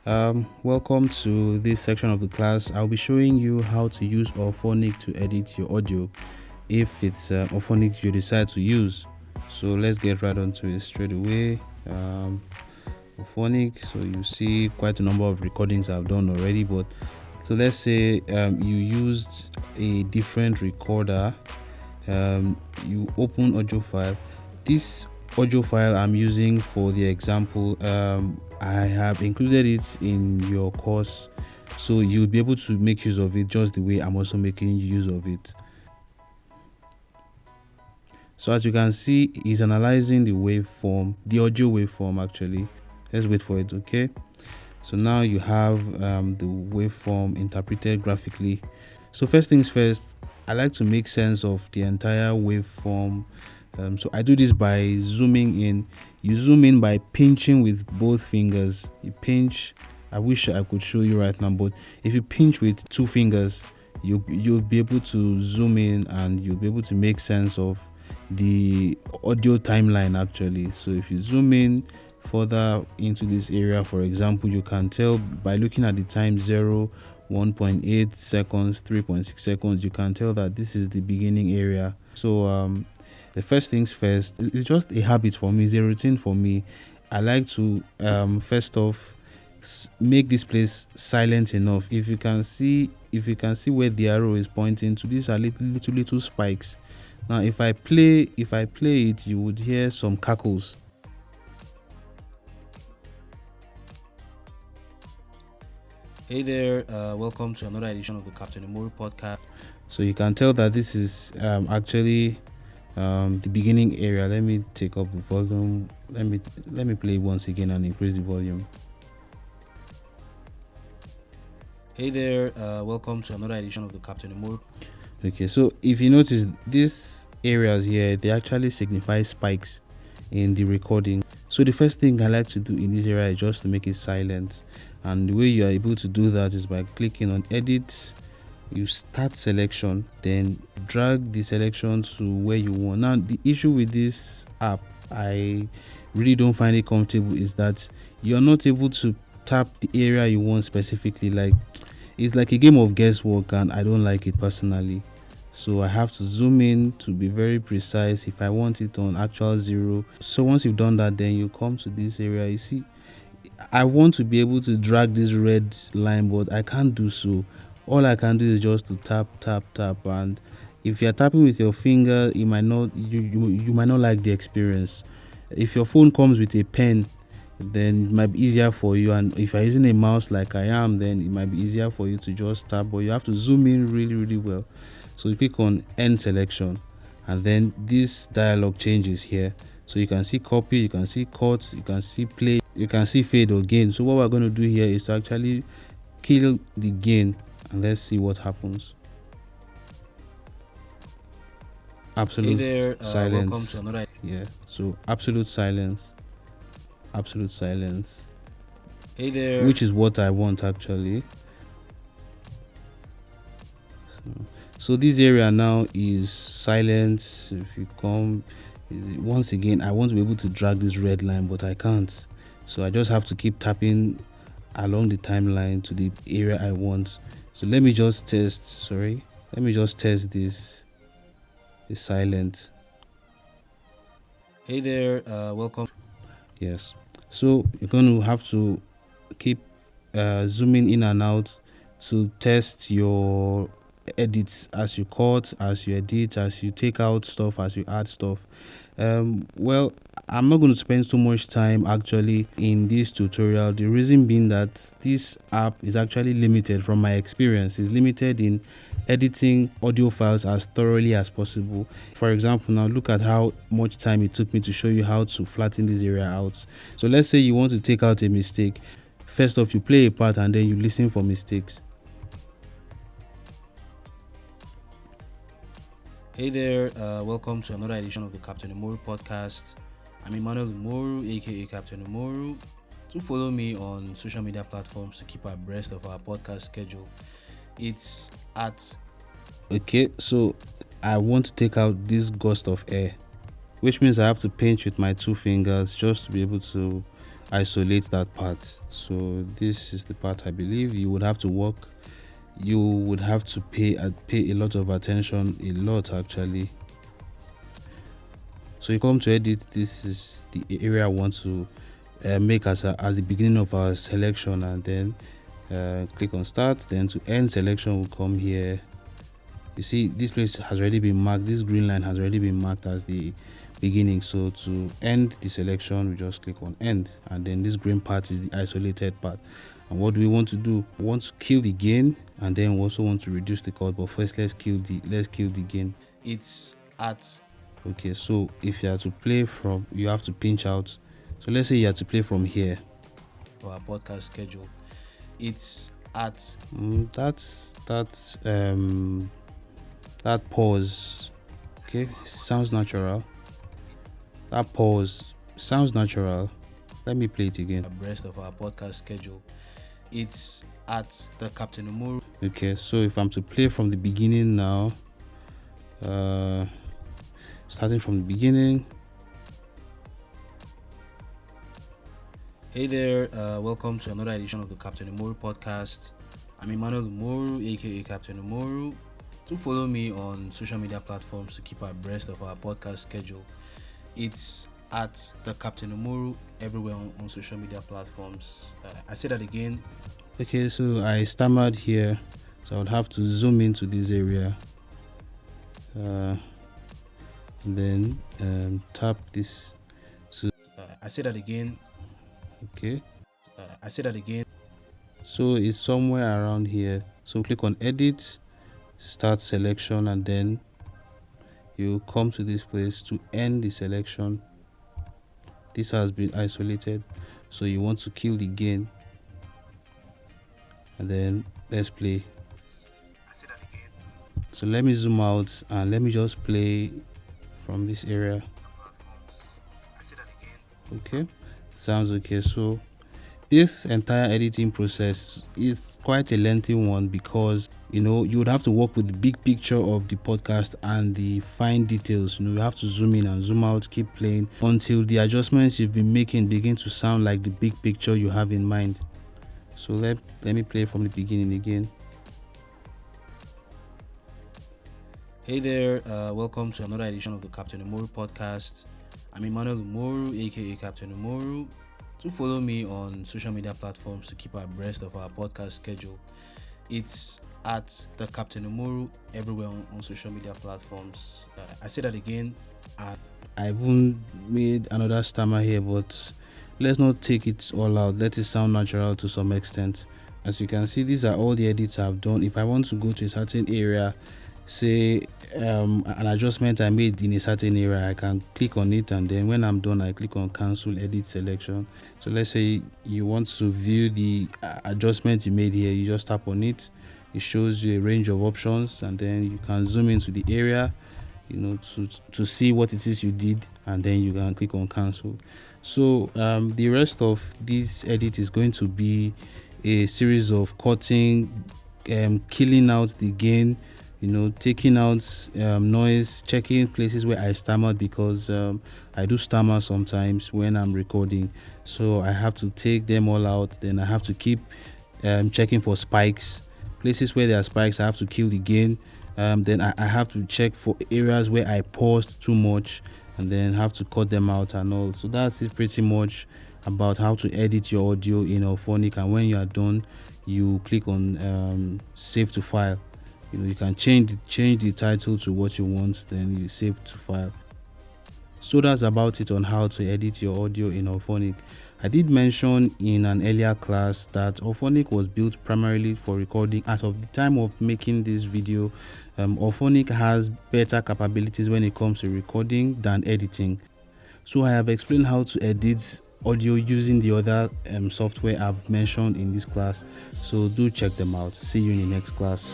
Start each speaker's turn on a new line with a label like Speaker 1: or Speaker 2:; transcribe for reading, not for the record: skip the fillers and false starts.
Speaker 1: Welcome to this section of the class. I'll be showing you how to use Auphonic to edit your audio if it's Auphonic you decide to use. So let's get right onto it straight away. Auphonic, so you see quite a number of recordings I've done already, but so let's say you used a different recorder. You open audio file. This audio file I'm using for the example, I have included it in your course, so you'll be able to make use of it just the way I'm also making use of it. So as you can see, it's analyzing the waveform, the audio waveform actually. Let's wait for it. Okay, so now you have the waveform interpreted graphically. So first things first, I like to make sense of the entire waveform. So I do this by zooming in. You zoom in by pinching with both fingers. You pinch. I wish I could show you right now, but if you pinch with two fingers, you'll be able to zoom in and you'll be able to make sense of the audio timeline actually. So if you zoom in further into this area, for example, you can tell by looking at the time 0, 1.8 seconds, 3.6 seconds, you can tell that this is the beginning area. So the first things first, it's just a habit for me, it's a routine for me. I like to first off make this place silent enough. If you can see where the arrow is pointing to, these are little spikes. Now if I play it, you would hear some cackles. Hey there, welcome to another edition of the Captain Imoru podcast. So you can tell that this is actually the beginning area. Let me take up the volume. Let me play once again and increase the volume. Hey there, welcome to another edition of the Captain Imoru. Okay, so if you notice, these areas here, they actually signify spikes in the recording. So the first thing I like to do in this area is just to make it silent, and the way you are able to do that is by clicking on edit. You start selection, then drag the selection to where you want. Now the issue with this app, I really don't find it comfortable, is that you're not able to tap the area you want specifically. Like, it's like a game of guesswork, and I don't like it personally. So I have to zoom in to be very precise if I want it on actual 0. So once you've done that, then you come to this area. You see, I want to be able to drag this red line, but I can't do so. All I can do is just to tap, and if you're tapping with your finger, you might not like the experience. If your phone comes with a pen, then it might be easier for you, and if you're using a mouse like I am, then it might be easier for you to just tap, but you have to zoom in really well. So you click on end selection, and then this dialog changes here. So you can see copy, you can see cut, you can see play, you can see fade or gain. So what we're going to do here is to actually kill the gain, and let's see what happens. Absolute
Speaker 2: Hey there,
Speaker 1: silence.
Speaker 2: welcome to another.
Speaker 1: Yeah, so absolute silence.
Speaker 2: Hey there,
Speaker 1: which is what I want actually. So this area now is silent. If you come once again, I want to be able to drag this red line, but I can't. So I just have to keep tapping along the timeline to the area I want. So let me just test. Let me just test this. It's silent.
Speaker 2: Hey there, welcome.
Speaker 1: Yes. So you're going to have to keep zooming in and out to test your edits as you cut, as you edit, as you take out stuff, as you add stuff. Well, I'm not going to spend so much time actually in this tutorial. The reason being that this app is actually limited, from my experience, is limited in editing audio files as thoroughly as possible. For example, now look at how much time it took me to show you how to flatten this area out. So let's say you want to take out a mistake. First off, you play a part and then you listen for mistakes.
Speaker 2: Hey there, welcome to another edition of the Captain Imoru podcast. I'm Emmanuel Imoru, aka Captain Imoru. Do follow me on social media platforms to keep abreast of our podcast schedule. It's at.
Speaker 1: Okay, so I want to take out this gust of air, which means I have to pinch with my two fingers just to be able to isolate that part. So this is the part I believe you would have to work. You would have to pay a lot of attention, a lot actually. So you come to edit. This is the area I want to make as the beginning of our selection, and then click on start. Then to end selection will come here. You see this place has already been marked. This green line has already been marked as the beginning. So to end the selection, we just click on end, and then this green part is the isolated part. And what do we want to do? We want to kill the gain, and then we also want to reduce the cut. But first, let's kill the gain.
Speaker 2: It's at
Speaker 1: Okay, so if you are to play from, you have to pinch out. So let's say you have to play from here.
Speaker 2: our podcast schedule. It's at
Speaker 1: that pause. Okay, sounds natural. That pause sounds natural. Let me play it again.
Speaker 2: abreast of our podcast schedule. It's at the Captain Umoru.
Speaker 1: Okay, so if I'm to play from the beginning now, starting from the beginning.
Speaker 2: Hey there, welcome to another edition of the Captain Umoru podcast. I'm Emmanuel Umoru, aka Captain Umoru. Do follow me on social media platforms to keep abreast of our podcast schedule. It's at the Captain Umoru everywhere on social media platforms. I say that again.
Speaker 1: Okay, so I stammered here, so I would have to zoom into this area. And then tap this.
Speaker 2: I say that again.
Speaker 1: Okay.
Speaker 2: I say that again.
Speaker 1: So it's somewhere around here. So click on edit, start selection, and then you come to this place to end the selection. This has been isolated, so you want to kill the gain, and then let's play.
Speaker 2: I say that again.
Speaker 1: So let me zoom out and let me just play from this area.
Speaker 2: Platforms. I say that again.
Speaker 1: Okay, sounds okay. So this entire editing process is quite a lengthy one, because you would have to work with the big picture of the podcast and the fine details. You have to zoom in and zoom out, keep playing until the adjustments you've been making begin to sound like the big picture you have in mind. So let me play from the beginning again.
Speaker 2: Hey there, welcome to another edition of the Captain Umoru podcast. I'm Emmanuel Umoru, aka Captain Umoru. Do follow me on social media platforms to keep abreast of our podcast schedule. It's at the Captain Umoru everywhere on social media platforms. I say that again.
Speaker 1: I even made another stammer here, but let's not take it all out. Let it sound natural to some extent. As you can see, these are all the edits I've done. If I want to go to a certain area, say an adjustment I made in a certain area, I can click on it, and then when I'm done, I click on cancel edit selection. So let's say you want to view the adjustment you made here. You just tap on it. It shows you a range of options, and then you can zoom into the area, to see what it is you did, and then you can click on cancel. So the rest of this edit is going to be a series of cutting, killing out the gain, taking out noise, checking places where I stammered, because I do stammer sometimes when I'm recording. So I have to take them all out. Then I have to keep checking for spikes. Places where there are spikes, I have to kill the gain. Then I have to check for areas where I paused too much, and then have to cut them out and all. So that's it pretty much about how to edit your audio in Auphonic. And when you are done, you click on save to file. You can change the title to what you want, then you save to file. So that's about it on how to edit your audio in Auphonic. I did mention in an earlier class that Auphonic was built primarily for recording. As of the time of making this video, Auphonic has better capabilities when it comes to recording than editing. So I have explained how to edit audio using the other software I've mentioned in this class. So do check them out. See you in the next class.